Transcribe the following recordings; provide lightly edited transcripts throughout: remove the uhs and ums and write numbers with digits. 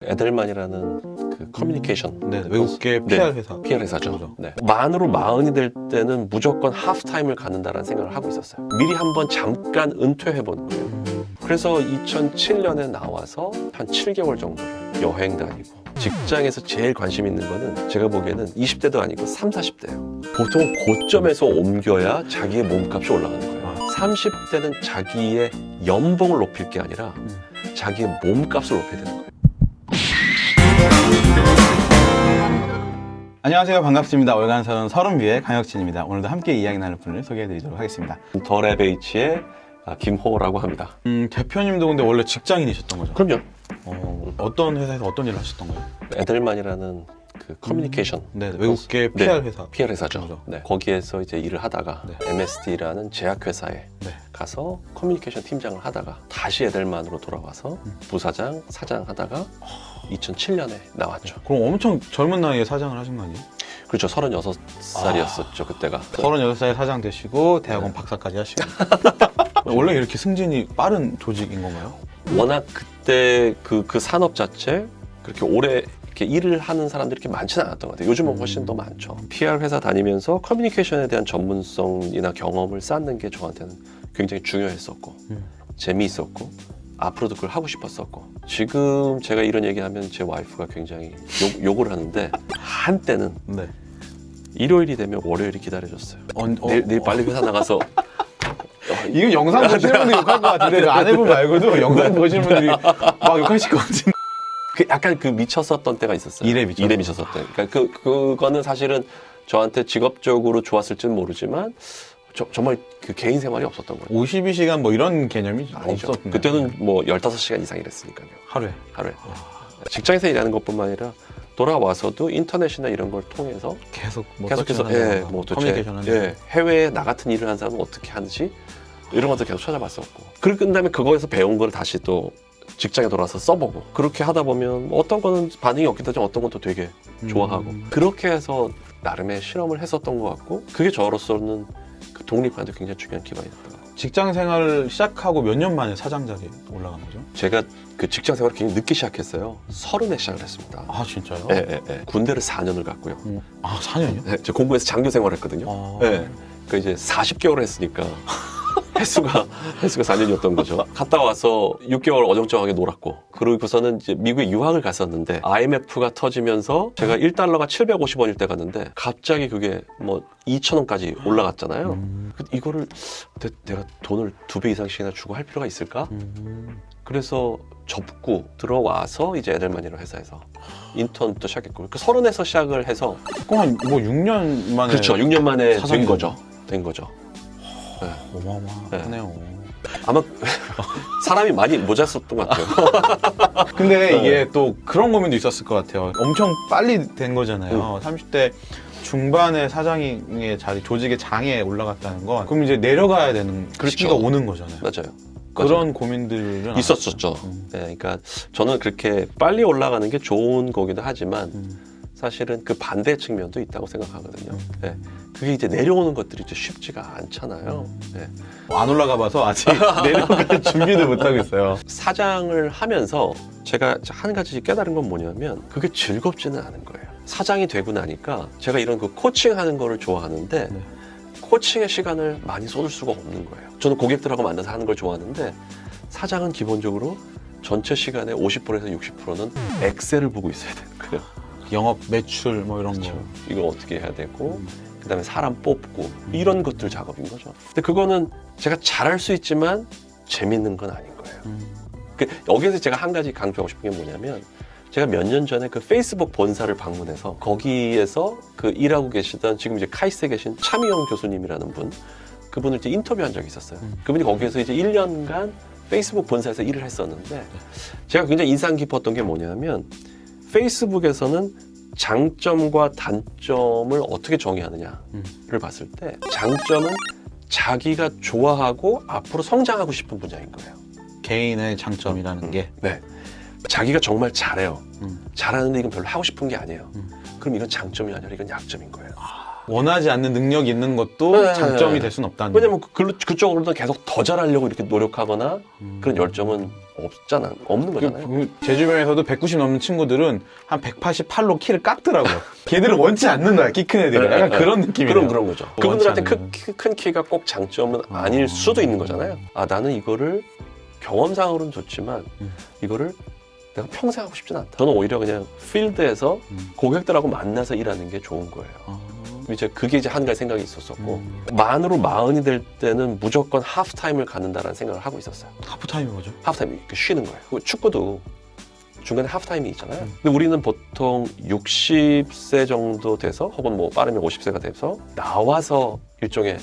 에델만이라는 그 커뮤니케이션 네, 외국계 PR 회사. PR 회사죠. 네. 만으로 마흔이 될 때는 무조건 하프타임을 갖는다라는 생각을 하고 있었어요. 미리 한번 잠깐 은퇴해보는 거예요. 그래서 2007년에 나와서 한 7개월 정도를 여행 다니고, 직장에서 제일 관심 있는 거는 제가 보기에는 20대도 아니고 30, 40대예요. 보통 고점에서 옮겨야 자기의 몸값이 올라가는 거예요. 30대는 자기의 연봉을 높일 게 아니라 자기의 몸값을 높여야 되는 거예요. 안녕하세요, 반갑습니다. 월간사원 30위의 강혁진입니다. 오늘도 함께 이야기 나눌 분을 소개해드리도록 하겠습니다. 더 랩H의 김호라고 합니다. 대표님도 근데 원래 직장인이셨던 거죠? 그럼요. 어떤 회사에서 어떤 일을 하셨던 거예요? 에델만이라는 그 커뮤니케이션 네, 외국계 PR 회사. PR 회사죠. 그렇죠. 네. 거기에서 이제 일을 하다가 MSD라는 제약회사에 가서 커뮤니케이션 팀장을 하다가 다시 에델만으로 돌아와서 부사장, 사장 하다가 2007년에 나왔죠. 그럼 엄청 젊은 나이에 사장을 하신 거 아니에요? 그렇죠. 36살이었었죠, 그때가. 36살에 사장 되시고 대학원 박사까지 하시고. 원래 이렇게 승진이 빠른 조직인 건가요? 워낙 그때 그 산업 자체 그렇게 오래 이렇게 일을 하는 사람들이 이렇게 많지는 않았던 것 같아요. 요즘은 훨씬 더 많죠. PR 회사 다니면서 커뮤니케이션에 대한 전문성이나 경험을 쌓는 게 저한테는 굉장히 중요했었고 재미있었고 앞으로도 그걸 하고 싶었었고, 지금 제가 이런 얘기하면 제 와이프가 굉장히 욕을 하는데 한때는 일요일이 되면 월요일이 기다려졌어요. 내일 빨리 회사 나가서 이거 영상 보시는 분들이 욕할 것 같은데 아내분 말고도 영상 보시는 분들이 막 욕하실 것 같은데. 약간 그 미쳤었던 때가 있었어요. 일에 미쳤었던. 그러니까 그거는 사실은 저한테 직업적으로 좋았을지는 모르지만 정말 그 개인 생활이 없었던 거예요. 52시간 뭐 이런 개념이 아니죠. 없었는데. 그때는 뭐 15시간 이상 일했으니까요. 하루에. 직장에서 일하는 것뿐만 아니라 돌아와서도 인터넷이나 이런 걸 통해서 계속해서 커뮤니케이션 하는 해외에 나 같은 일을 하는 사람은 어떻게 하는지 이런 것도 계속 찾아봤었고, 그리고 끝 다음에 그거에서 배운 걸 다시 또 직장에 돌아서 써보고, 그렇게 하다 보면 어떤 거는 반응이 없기도 하지만 어떤 것도 되게 좋아하고, 그렇게 해서 나름의 실험을 했었던 것 같고, 그게 저로서는 그 독립하는데 굉장히 중요한 기반이 됐던 것 같아요. 직장 생활을 시작하고 몇 년 만에 사장 자리에 올라간 거죠? 제가 그 직장 생활을 굉장히 늦게 시작했어요. 30에 시작을 했습니다. 아, 진짜요? 네. 군대를 4년을 갔고요. 아, 4년이요? 네, 제가 공군에서 장교 생활을 했거든요. 네. 그 이제 40개월을 했으니까 횟수가 4년이었던 거죠. 갔다 와서 6개월 어정쩡하게 놀았고, 그러고서는 이제 미국에 유학을 갔었는데 IMF가 터지면서 제가 1달러가 750원일 때 갔는데 갑자기 그게 뭐 2,000원까지 올라갔잖아요. 이거를 내가 돈을 2배 이상씩이나 주고 할 필요가 있을까? 그래서 접고 들어와서 이제 에델만이라는 회사에서 인턴부터 시작했고, 그 30에서 시작을 해서 그럼 뭐 6년 만에. 그렇죠. 6년 만에 사장이 된 거죠. 네. 어마어마하네요. 아마 사람이 많이 모자랐었던 것 같아요. 근데 이게 또 그런 고민도 있었을 것 같아요. 엄청 빨리 된 거잖아요. 30대 중반에 사장의 자리, 조직의 장에 올라갔다는 건, 그럼 이제 내려가야 되는 시기가 오는 거잖아요. 맞아요. 그런 고민들은 있었었죠. 네, 그러니까 저는 그렇게 빨리 올라가는 게 좋은 거기도 하지만 사실은 그 반대 측면도 있다고 생각하거든요. 네. 그게 이제 내려오는 것들이 이제 쉽지가 않잖아요. 네. 안 올라가 봐서 아직 내려갈 준비도 못 하고 있어요. 사장을 하면서 제가 한 가지 깨달은 건 뭐냐면, 그게 즐겁지는 않은 거예요. 사장이 되고 나니까 제가 이런 그 코칭하는 거를 좋아하는데 코칭의 시간을 많이 쏟을 수가 없는 거예요. 저는 고객들하고 만나서 하는 걸 좋아하는데, 사장은 기본적으로 전체 시간의 50%에서 60%는 엑셀을 보고 있어야 되는 거예요. 영업 매출 뭐 이런 거. 이거 어떻게 해야 되고, 그다음에 사람 뽑고 이런 것들 작업인 거죠. 근데 그거는 제가 잘할 수 있지만 재밌는 건 아닌 거예요. 여기에서 제가 한 가지 강조하고 싶은 게 뭐냐면, 제가 몇 년 전에 그 페이스북 본사를 방문해서 거기에서 그 일하고 계시던, 지금 이제 카이스트에 계신 차미영 교수님이라는 분, 그분을 이제 인터뷰한 적이 있었어요. 그분이 거기에서 이제 1년간 페이스북 본사에서 일을 했었는데, 제가 굉장히 인상 깊었던 게 뭐냐면, 페이스북에서는 장점과 단점을 어떻게 정의하느냐를 봤을 때, 장점은 자기가 좋아하고 앞으로 성장하고 싶은 분야인 거예요. 개인의 장점이라는 게. 네. 자기가 정말 잘해요. 잘하는데 이건 별로 하고 싶은 게 아니에요. 그럼 이건 장점이 아니라 이건 약점인 거예요. 원하지 않는 능력이 있는 것도 네. 장점이 될 수는 없다는 왜냐면 그쪽으로는 계속 더 잘하려고 이렇게 노력하거나 그런 열정은 없는 거잖아요. 제 주변에서도 190 넘는 친구들은 한 188로 키를 깎더라고요. 걔들은 원치 않는 거야, 키 큰 애들은. 약간 그런 느낌이에요. 그런 거죠. 원치 그분들한테 않는. 큰 키가 꼭 장점은 아닐 수도 있는 거잖아요. 아, 나는 이거를 경험상으로는 좋지만 이거를 내가 평생 하고 싶진 않다. 저는 오히려 그냥 필드에서 고객들하고 만나서 일하는 게 좋은 거예요. 이제 그게 이제 한 가지 생각이 있었었고 만으로 40이 될 때는 무조건 하프타임을 갖는다라는 생각을 하고 있었어요. 하프타임이 뭐죠? 하프타임 이렇게 쉬는 거예요. 그리고 축구도 중간에 하프타임이 있잖아요. 근데 우리는 보통 60세 정도 돼서 혹은 뭐 빠르면 50세가 돼서 나와서 일종의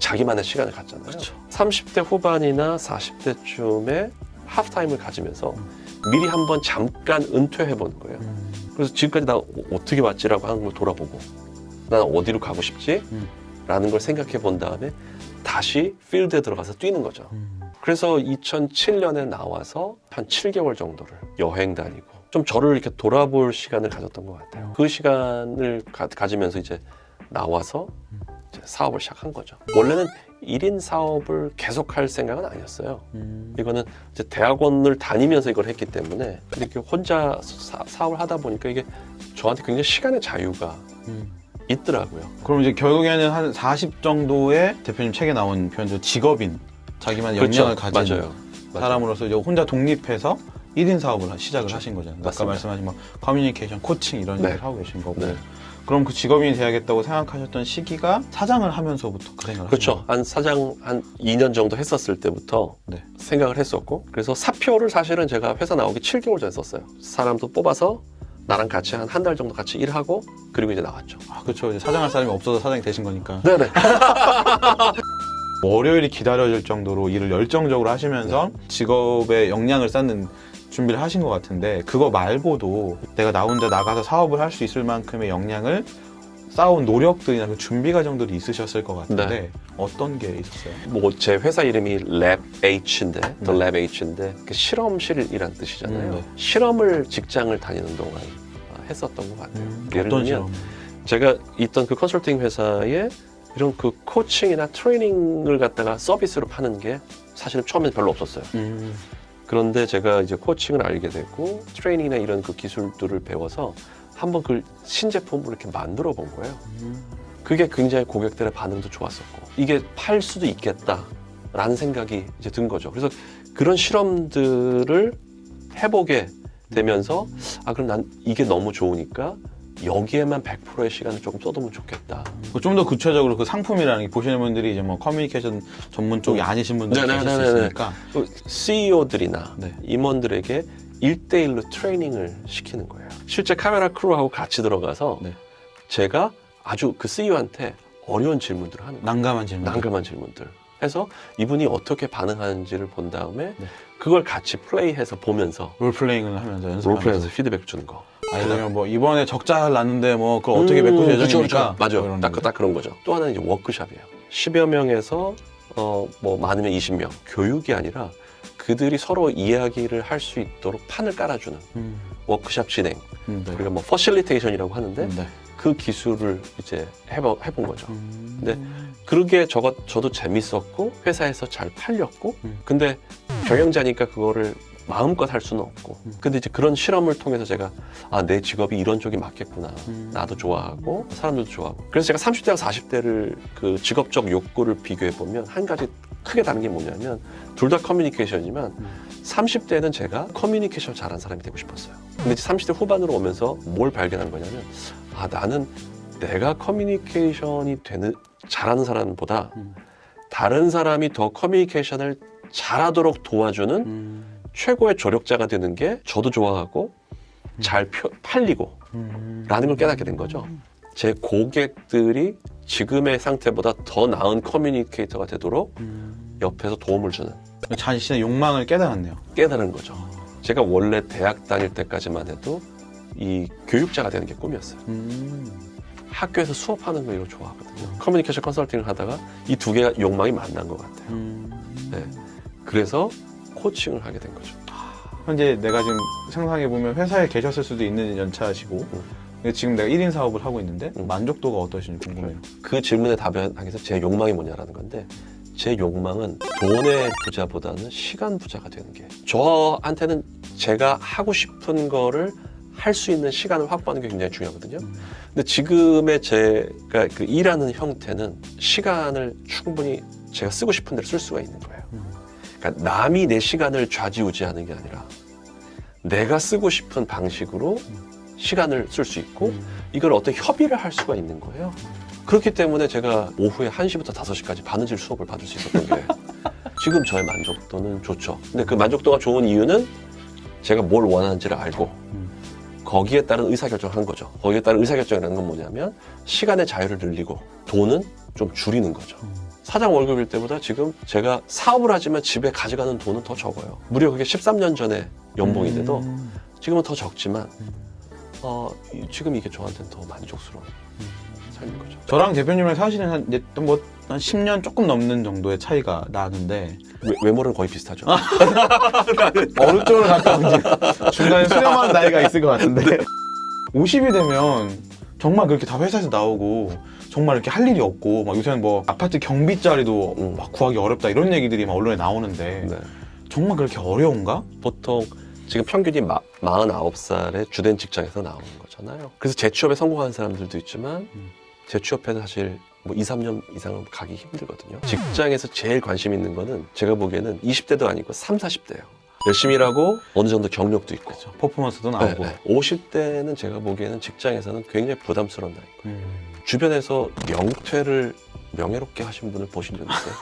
자기만의 시간을 갖잖아요. 그렇죠. 30대 후반이나 40대쯤에 하프타임을 가지면서 미리 한번 잠깐 은퇴해보는 거예요. 그래서 지금까지 나 어떻게 왔지라고 하는 걸 돌아보고 난 어디로 가고 싶지? 라는 걸 생각해 본 다음에 다시 필드에 들어가서 뛰는 거죠. 그래서 2007년에 나와서 한 7개월 정도를 여행 다니고 좀 저를 이렇게 돌아볼 시간을 가졌던 것 같아요. 그 시간을 가지면서 이제 나와서 이제 사업을 시작한 거죠. 원래는 1인 사업을 계속할 생각은 아니었어요. 이거는 이제 대학원을 다니면서 이걸 했기 때문에 이렇게 혼자 사업을 하다 보니까 이게 저한테 굉장히 시간의 자유가 있더라고요. 그럼 이제 결국에는 한 40 정도의 대표님 책에 나온 표현도 직업인, 자기만 역량을 가진 맞아요. 사람으로서 이제 혼자 독립해서 1인 사업을 시작을 하신 거잖아요. 아까 맞습니다. 말씀하신 뭐 커뮤니케이션, 코칭 이런 네. 일을 하고 계신 거고. 네. 그럼 그 직업인이 돼야겠다고 생각하셨던 시기가 사장을 하면서부터 그 생각을 그렇죠. 하신 거예요? 한 사장 한 2년 정도 했었을 때부터 네. 생각을 했었고 그래서 사표를 사실은 제가 회사 나오기 7개월 전에 썼어요. 사람도 뽑아서 나랑 같이 한 달 정도 같이 일하고 그리고 이제 나왔죠. 아, 그렇죠. 이제 사장할 사람이 없어서 사장이 되신 거니까. 네네. 월요일이 기다려질 정도로 일을 열정적으로 하시면서 직업의 역량을 쌓는 준비를 하신 것 같은데 그거 말고도 내가 나 혼자 나가서 사업을 할 수 있을 만큼의 역량을 쌓아온 노력들이나 그 준비 과정들이 있으셨을 것 같은데 네. 어떤 게 있었어요? 뭐 제 회사 이름이 Lab H인데, The Lab H인데 그 실험실이란 뜻이잖아요. 네. 실험을 직장을 다니는 동안 했었던 것 같아요. 예를 어떤 들면 실험? 제가 있던 그 컨설팅 회사에 이런 그 코칭이나 트레이닝을 갖다가 서비스로 파는 게 사실은 처음엔 별로 없었어요. 그런데 제가 이제 코칭을 알게 됐고 트레이닝이나 이런 그 기술들을 배워서 한번 그 신제품을 이렇게 만들어 본 거예요. 그게 굉장히 고객들의 반응도 좋았었고 이게 팔 수도 있겠다라는 생각이 이제 든 거죠. 그래서 그런 실험들을 해보게 되면서 아 그럼 난 이게 너무 좋으니까 여기에만 100%의 시간을 조금 쏟으면 좋겠다. 좀 더 구체적으로 그 상품이라는 게 보시는 분들이 이제 뭐 커뮤니케이션 전문 쪽이 아니신 분들이 계실 수 있으니까 CEO들이나 네. 임원들에게 1대1로 트레이닝을 시키는 거예요. 실제 카메라 크루하고 같이 들어가서 네. 제가 아주 그 CEO한테 어려운 질문들을 하는 거예요. 난감한 질문. 난감한 질문들 해서 이분이 어떻게 반응하는지를 본 다음에 네. 그걸 같이 플레이해서 보면서 롤플레잉을 하면서 연습하면서 롤플레이에서 피드백 주는 거. 아니면 뭐 이번에 적자 났는데 뭐 그걸 어떻게 메꿀 예정입니까? 맞아요. 뭐 이런 딱 그런 거죠. 또 하나는 이제 워크숍이에요. 10여 명에서 뭐 많으면 20명 교육이 아니라 그들이 서로 이야기를 할 수 있도록 판을 깔아주는 워크숍 진행. 네. 우리가 뭐 퍼실리테이션이라고 하는데 네. 그 기술을 이제 해본 거죠. 근데 그러게 저도 재밌었고 회사에서 잘 팔렸고 근데 경영자니까 그거를 마음껏 할 수는 없고 근데 이제 그런 실험을 통해서 제가 아, 내 직업이 이런 쪽이 맞겠구나. 나도 좋아하고 사람들도 좋아하고 그래서 제가 30대와 40대를 그 직업적 욕구를 비교해 보면 한 가지 크게 다른 게 뭐냐면 둘 다 커뮤니케이션이지만 30대는 제가 커뮤니케이션 잘하는 사람이 되고 싶었어요. 근데 이제 30대 후반으로 오면서 뭘 발견한 거냐면 아, 나는 내가 커뮤니케이션이 잘하는 사람보다 다른 사람이 더 커뮤니케이션을 잘하도록 도와주는 최고의 조력자가 되는 게 저도 좋아하고 잘 팔리고 라는 걸 깨닫게 된 거죠. 제 고객들이 지금의 상태보다 더 나은 커뮤니케이터가 되도록 옆에서 도움을 주는 자신의 욕망을 깨달았네요. 깨달은 거죠. 제가 원래 대학 다닐 때까지만 해도 이 교육자가 되는 게 꿈이었어요. 학교에서 수업하는 거 이거 좋아하거든요. 커뮤니케이션 컨설팅을 하다가 이 두 개가 욕망이 만난 것 같아요. 네. 그래서 코칭을 하게 된 거죠. 현재 내가 지금 상상해보면 회사에 계셨을 수도 있는 연차시고 근데 지금 내가 1인 사업을 하고 있는데 만족도가 어떠신지 궁금해요. 그 질문에 답하기 위해서 제 욕망이 뭐냐라는 건데, 제 욕망은 돈의 부자보다는 시간 부자가 되는 게, 저한테는 제가 하고 싶은 거를 할 수 있는 시간을 확보하는 게 굉장히 중요하거든요. 근데 지금의 제가 그 일하는 형태는 시간을 충분히 제가 쓰고 싶은 대로 쓸 수가 있는 거예요. 그러니까 남이 내 시간을 좌지우지하는 게 아니라 내가 쓰고 싶은 방식으로 시간을 쓸 수 있고, 이걸 어떤 협의를 할 수가 있는 거예요. 그렇기 때문에 제가 오후에 1시부터 5시까지 바느질 수업을 받을 수 있었던 게 지금 저의 만족도는 좋죠. 근데 그 만족도가 좋은 이유는 제가 뭘 원하는지를 알고 거기에 따른 의사결정을 한 거죠. 거기에 따른 의사결정이라는 건 뭐냐면 시간의 자유를 늘리고 돈은 좀 줄이는 거죠. 사장 월급일 때보다 지금 제가 사업을 하지만 집에 가져가는 돈은 더 적어요. 무려 그게 13년 전에 연봉인데도 지금은 더 적지만 지금 이게 저한테는 더 만족스러운 삶인 거죠. 저랑 대표님이랑 사실은 한 10년 조금 넘는 정도의 차이가 나는데 외모는 거의 비슷하죠. 어느 쪽으로 가까운지 중간에 수렴하는 나이가 있을 것 같은데 50이 되면 정말 그렇게 다 회사에서 나오고 정말 이렇게 할 일이 없고 막 요새는 뭐 아파트 경비 자리도 막 구하기 어렵다 이런 얘기들이 막 언론에 나오는데 네. 정말 그렇게 어려운가? 보통 지금 평균이 49살의 주된 직장에서 나오는 거잖아요. 그래서 재취업에 성공한 사람들도 있지만 재취업해도 사실 뭐 2, 3년 이상은 가기 힘들거든요. 직장에서 제일 관심 있는 거는 제가 보기에는 20대도 아니고 3, 40대예요. 열심히 일하고 어느 정도 경력도 있고 퍼포먼스도 나오고 50대는 제가 보기에는 직장에서는 굉장히 부담스러운 나이거예요. 주변에서 명퇴를 명예롭게 하신 분을 보신 적 있어요?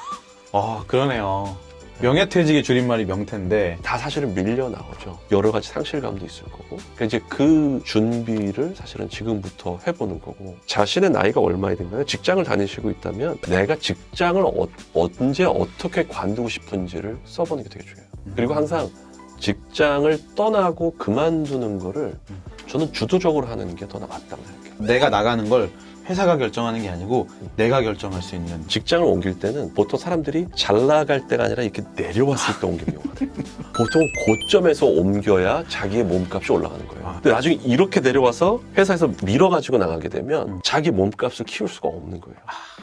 아 그러네요. 명예퇴직의 줄임말이 명퇴인데 다 사실은 밀려 나오죠. 여러 가지 상실감도 있을 거고. 그러니까 이제 그 준비를 사실은 지금부터 해보는 거고. 자신의 나이가 얼마이든가요? 직장을 다니시고 있다면 내가 직장을 언제 어떻게 관두고 싶은지를 써보는 게 되게 중요해요. 그리고 항상 직장을 떠나고 그만두는 거를 저는 주도적으로 하는 게 더 맞다고 생각해요. 내가 나가는 걸 회사가 결정하는 게 아니고 내가 결정할 수 있는. 직장을 옮길 때는 보통 사람들이 잘 나갈 때가 아니라 이렇게 내려왔을 때 옮기는 경우가 돼요. 보통 고점에서 옮겨야 자기의 몸값이 올라가는 거예요. 근데 나중에 이렇게 내려와서 회사에서 밀어가지고 나가게 되면 자기 몸값을 키울 수가 없는 거예요.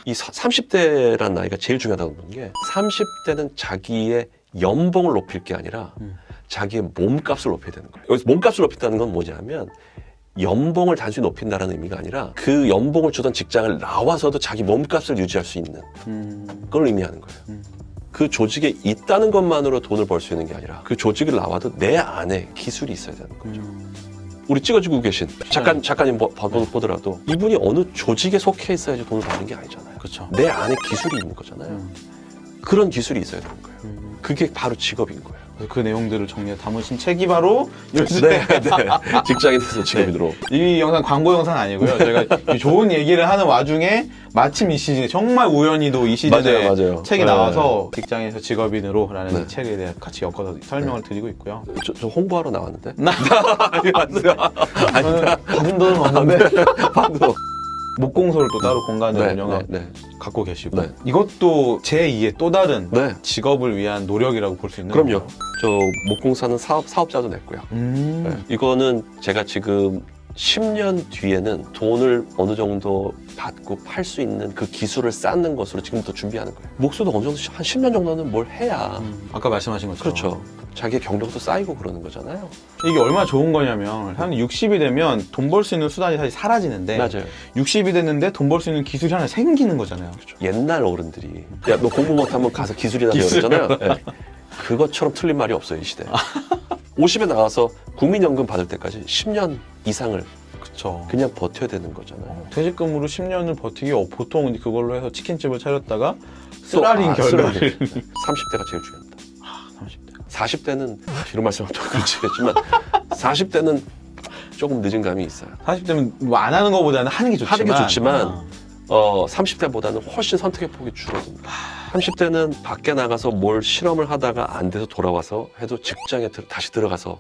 이 30대라는 나이가 제일 중요하다고 보는 게 30대는 자기의 연봉을 높일 게 아니라 자기의 몸값을 높여야 되는 거예요. 여기서 몸값을 높인다는 건 뭐냐면 연봉을 단순히 높인다는 의미가 아니라 그 연봉을 주던 직장을 나와서도 자기 몸값을 유지할 수 있는 그걸 의미하는 거예요. 그 조직에 있다는 것만으로 돈을 벌 수 있는 게 아니라 그 조직을 나와도 내 안에 기술이 있어야 되는 거죠. 우리 찍어주고 계신 작가님 보더라도 이분이 어느 조직에 속해 있어야지 돈을 버는 게 아니잖아요. 그렇죠. 내 안에 기술이 있는 거잖아요. 그런 기술이 있어야 되는 거예요. 그게 바로 직업인 거예요. 그 내용들을 정리해 담으신 책이 바로 요새 네. 직장에 대해서 직업인으로. 이 영상 광고 영상 아니고요. 저희가 이 좋은 얘기를 하는 와중에 마침 이 시즌에 정말 우연히도 이 시즌에 맞아요. 책이 네. 나와서 직장에서 직업인으로라는 네. 이 책에 대해 같이 엮어서 설명을 드리고 있고요. 저 홍보하러 나왔는데? 저는 받은 돈은 없는데 방금. 목공소를 또 따로 공간을 운영하고 네. 갖고 계시고 네. 이것도 제2의 또 다른 네. 직업을 위한 노력이라고 볼 수 있는 그럼요. 건가요? 저 목공사는 사업자도 냈고요. 네. 이거는 제가 지금 10년 뒤에는 돈을 어느 정도 받고 팔 수 있는 그 기술을 쌓는 것으로 지금부터 준비하는 거예요. 목수도 어느 정도 한 10년 정도는 뭘 해야 아까 말씀하신 것처럼 그렇죠. 자기의 경력도 쌓이고 그러는 거잖아요. 이게 얼마나 좋은 거냐면 한 60이 되면 돈 벌 수 있는 수단이 사실 사라지는데 맞아요. 60이 됐는데 돈 벌 수 있는 기술이 하나 생기는 거잖아요. 옛날 어른들이 야 너 공부 못하면 가서 기술이나 배우잖아요. 네. 그것처럼 틀린 말이 없어요 이 시대에. 50에 나와서 국민연금 받을 때까지 10년 이상을 그쵸. 그냥 버텨야 되는 거잖아요. 퇴직금으로 10년을 버티기 보통 그걸로 해서 치킨집을 차렸다가 쓰라린 결과를 30대가 제일 중요합니다. 30대 40대는 이런 말씀은 좀 그렇지만 40대는 조금 늦은 감이 있어요. 40대면 뭐 안 하는 것보다는 하는 게 좋지만 하는 게 좋지만 30대보다는 훨씬 선택의 폭이 줄어듭니다. 30대는 밖에 나가서 뭘 실험을 하다가 안 돼서 돌아와서 해도 직장에 다시 들어가서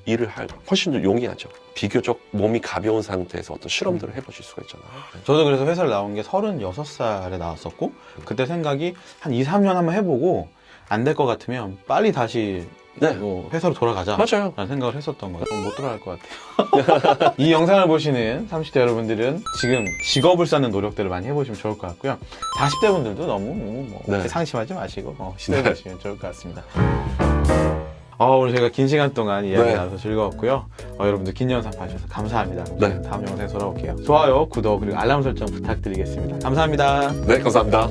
일을 할 훨씬 더 용이하죠. 비교적 몸이 가벼운 상태에서 어떤 실험들을 해보실 수가 있잖아요. 저도 그래서 회사를 나온 게 36살에 나왔었고 그때 생각이 한 2, 3년 한번 해보고 안 될 것 같으면 빨리 다시 네. 회사로 돌아가자 맞아요. 라는 생각을 했었던 거예요. 못 돌아갈 것 같아요. 이 영상을 보시는 30대 여러분들은 지금 직업을 쌓는 노력들을 많이 해보시면 좋을 것 같고요. 40대 분들도 너무 네. 상심하지 마시고 시도해보시면 좋을 것 같습니다. 오늘 저희가 긴 시간 동안 이야기 네. 나눠서 즐거웠고요. 여러분들 긴 영상 봐주셔서 감사합니다. 네. 다음 영상에 돌아올게요. 좋아요, 구독, 그리고 알람 설정 부탁드리겠습니다. 감사합니다. 네, 감사합니다.